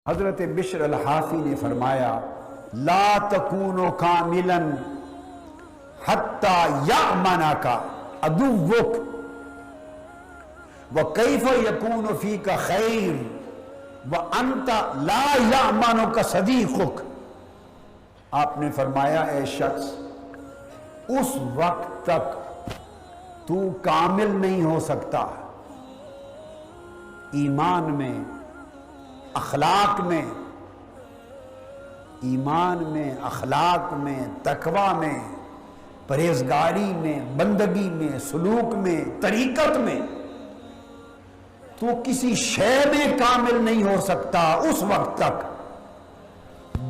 حضرت بشر الحافی نے فرمایا لا تکونوا کاملا حتی یأمنک عدوک وکیف یکون فیک خیر وانت لا یأمنک صدیقک۔ آپ نے فرمایا اے شخص، اس وقت تک تو کامل نہیں ہو سکتا ایمان میں، اخلاق میں، ایمان میں، اخلاق میں، تقوی میں، پرہیزگاری میں، بندگی میں، سلوک میں، طریقت میں، تو کسی شے میں کامل نہیں ہو سکتا اس وقت تک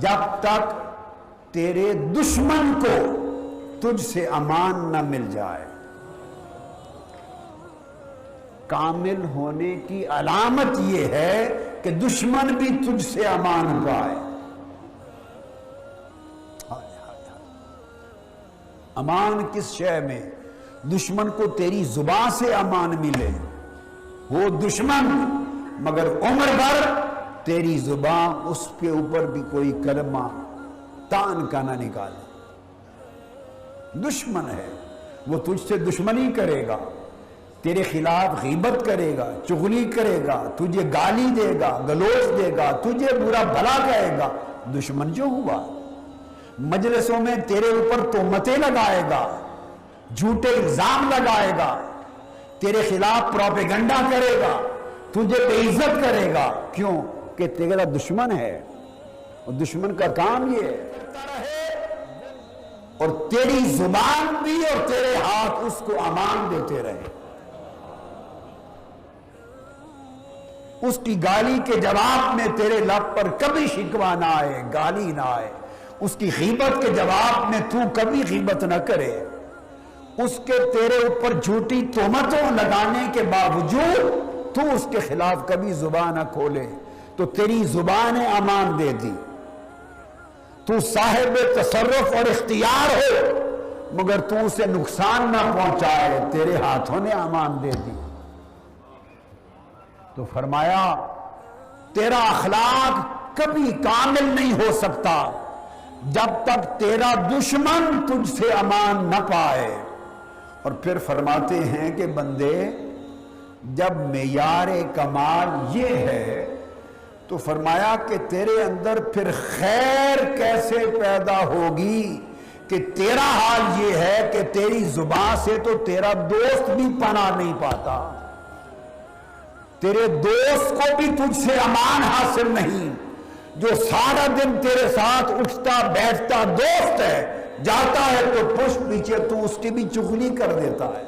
جب تک تیرے دشمن کو تجھ سے امان نہ مل جائے۔ کامل ہونے کی علامت یہ ہے کہ دشمن بھی تجھ سے امان پائے۔ امان کس شے میں؟ دشمن کو تیری زبان سے امان ملے، وہ دشمن مگر عمر بھر تیری زبان اس کے اوپر بھی کوئی کلمہ تان کا نہ نکالے۔ دشمن ہے، وہ تجھ سے دشمنی کرے گا، تیرے خلاف غیبت کرے گا، چغلی کرے گا، تجھے گالی دے گا، گلوچ دے گا، تجھے برا بھلا کہے گا۔ دشمن جو ہوا، مجلسوں میں تیرے اوپر تہمتیں لگائے گا، جھوٹے الزام لگائے گا، تیرے خلاف پروپیگنڈا کرے گا، تجھے بے عزت کرے گا۔ کیوں؟ کہ تیرا دشمن ہے، اور دشمن کا کام یہ ہے اور تیری زبان بھی اور تیرے ہاتھ اس کو امان دیتے رہے۔ اس کی گالی کے جواب میں تیرے لب پر کبھی شکوہ نہ آئے، گالی نہ آئے۔ اس کی غیبت کے جواب میں تو کبھی غیبت نہ کرے۔ اس کے تیرے اوپر جھوٹی تہمتوں لگانے کے باوجود تو اس کے خلاف کبھی زبان نہ کھولے، تو تیری زبان نے امان دے دی۔ تو صاحب تصرف اور اختیار ہو مگر تو اسے نقصان نہ پہنچائے، تیرے ہاتھوں نے امان دے دی۔ تو فرمایا تیرا اخلاق کبھی کامل نہیں ہو سکتا جب تک تیرا دشمن تجھ سے امان نہ پائے۔ اور پھر فرماتے ہیں کہ بندے جب معیار کمال یہ ہے تو فرمایا کہ تیرے اندر پھر خیر کیسے پیدا ہوگی کہ تیرا حال یہ ہے کہ تیری زبان سے تو تیرا دوست بھی پناہ نہیں پاتا، تیرے دوست کو بھی تجھ سے امان حاصل نہیں، جو سارا دن تیرے ساتھ اٹھتا بیٹھتا دوست ہے، جاتا ہے تو پشت پیچھے تو اس کی بھی چغلی کر دیتا ہے،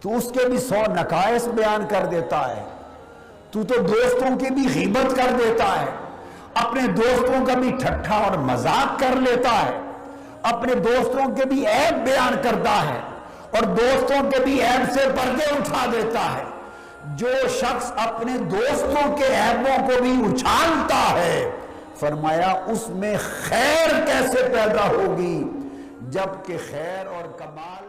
تو اس کے بھی 100 نقائص بیان کر دیتا ہے، تو دوستوں کی بھی غیبت کر دیتا ہے، اپنے دوستوں کا بھی ٹھٹھا اور مذاق کر لیتا ہے، اپنے دوستوں کے بھی عیب بیان کرتا ہے اور دوستوں کے بھی عیب سے پردے اٹھا دیتا ہے۔ جو شخص اپنے دوستوں کے عیبوں کو بھی اچھالتا ہے، فرمایا اس میں خیر کیسے پیدا ہوگی جبکہ خیر اور کمال